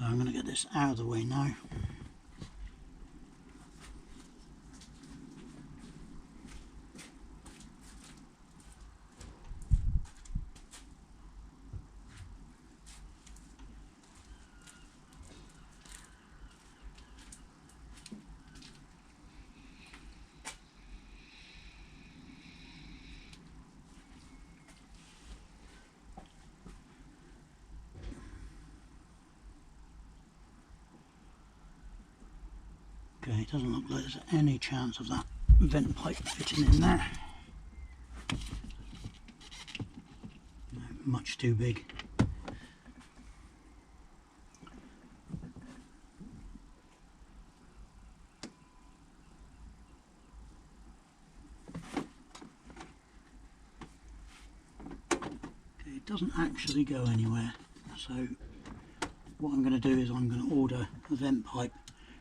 So I'm going to get this out of the way now. Okay, it doesn't look like there's any chance of that vent pipe fitting in there. No, much too big. Okay, it doesn't actually go anywhere. So what I'm going to do is I'm going to order a vent pipe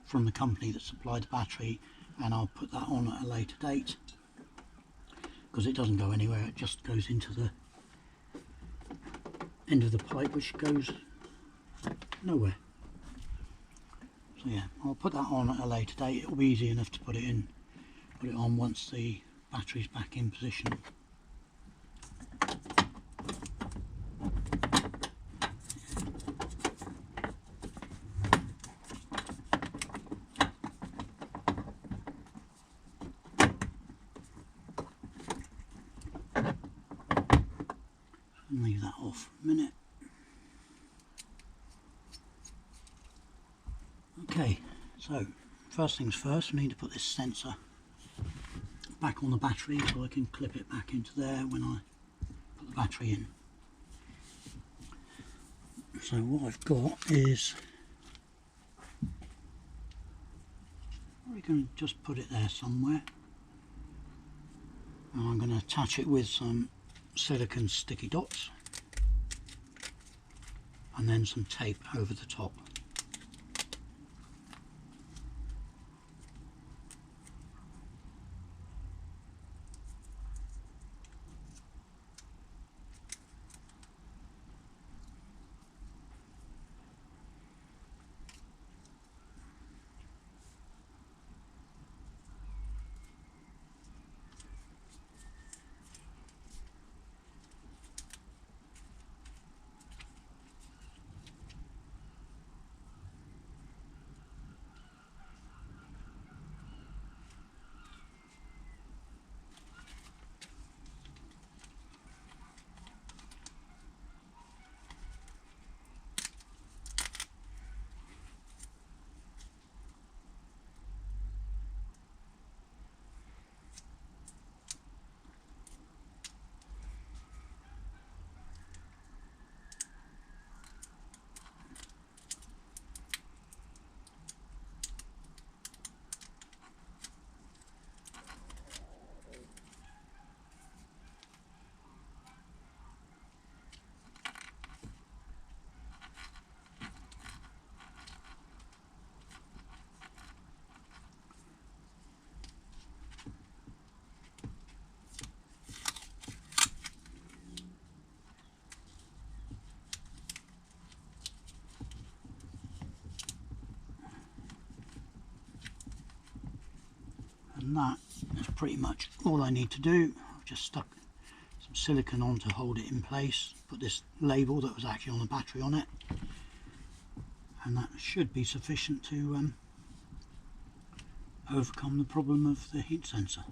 from the company that supplied the battery, and I'll put that on at a later date, because it doesn't go anywhere, it just goes into the end of the pipe, which goes nowhere. So yeah, I'll put that on at a later date. It'll be easy enough to put it on once the battery's back in position. Leave that off for a minute. Okay, so first things first, we need to put this sensor back on the battery so I can clip it back into there when I put the battery in. So what I've got is, we can just put it there somewhere, and I'm going to attach it with some silicone sticky dots and then some tape over the top. And that is pretty much all I need to do. I've just stuck some silicone on to hold it in place, put this label that was actually on the battery on it, and that should be sufficient to overcome the problem of the heat sensor.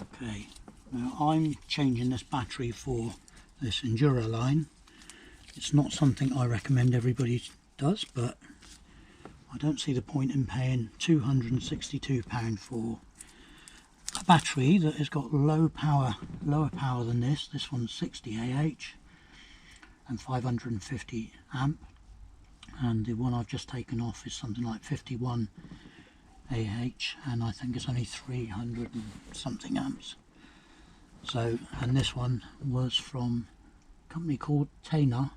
Okay, now I'm changing this battery for this Enduro line. It's not something I recommend everybody does, but I don't see the point in paying £262 for a battery that has got lower power than this. This one's 60 AH and 550 amp, and the one I've just taken off is something like 51 AH, and I think it's only 300 and something amps. So, and this one was from a company called Tana,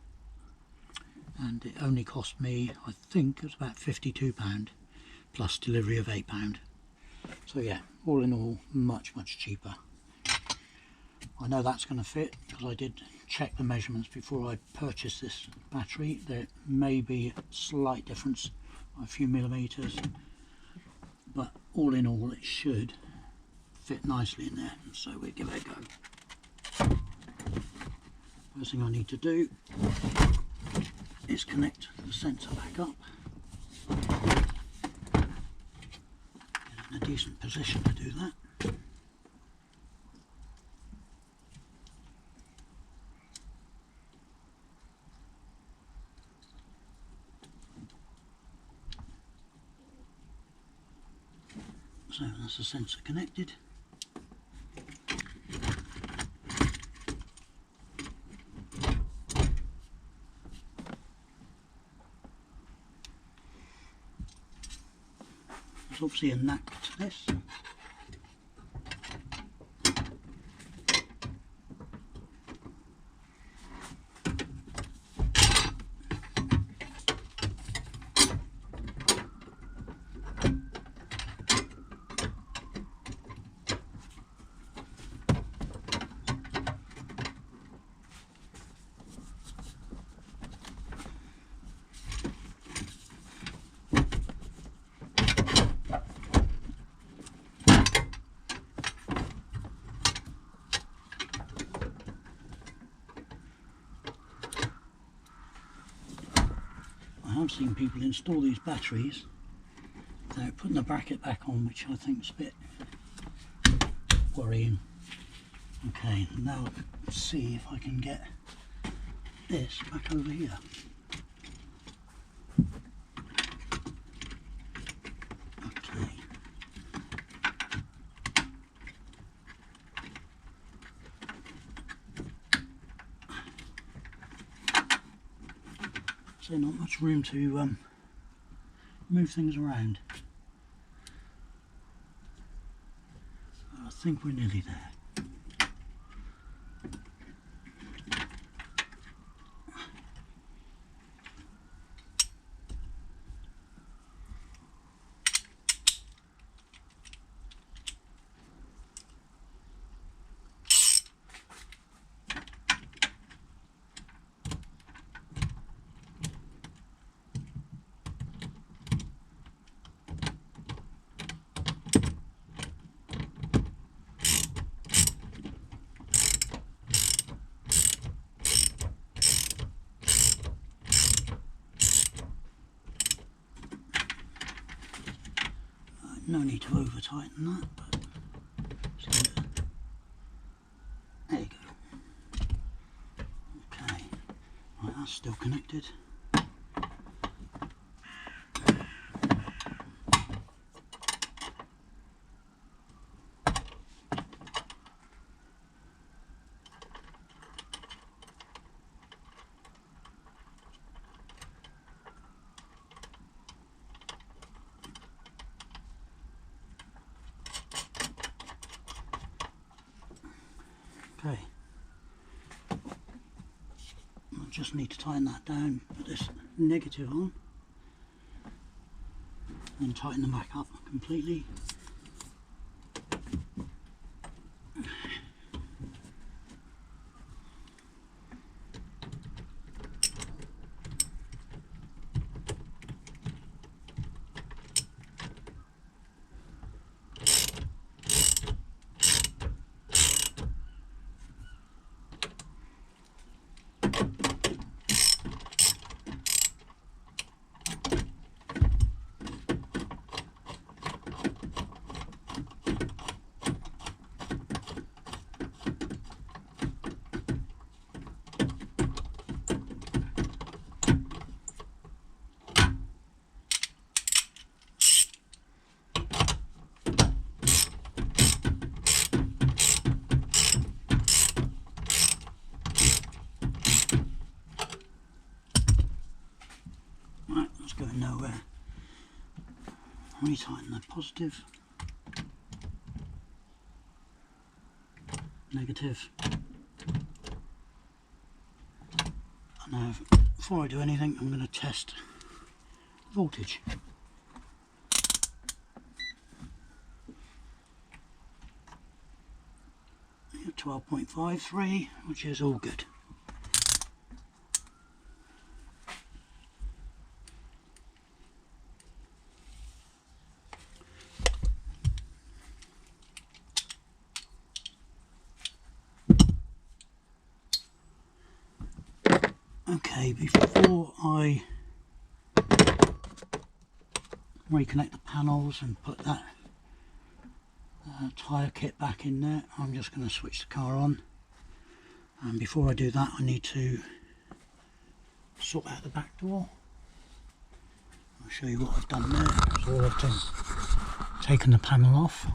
and it only cost me, I think it was about £52 plus delivery of £8. So yeah, all in all, much cheaper. I know that's going to fit because I did check the measurements before I purchase this battery. There may be a slight difference, a few millimeters, but all in all it should fit nicely in there, so we'll give it a go. First thing I need to do is connect the sensor back up. Get in a decent position to do that. So that's the sensor connected. There's obviously a nut to this. I've seen people install these batteries without putting the bracket back on, which I think is a bit worrying. Okay, now let's see if I can get this back over here. Okay. So not much room to move things around. I think we're nearly there. No need to over tighten that, but there you go. Okay, right, that's still connected. Okay, I just need to tighten that down, put this negative on, and tighten them back up completely. Right, that's going nowhere. Retighten the positive, negative. And now, before I do anything, I'm going to test voltage. 12.53, which is all good. Okay, before I reconnect the panels and put that tyre kit back in there, I'm just going to switch the car on. And before I do that, I need to sort out the back door. I'll show you what I've done there. So I've taken the panel off.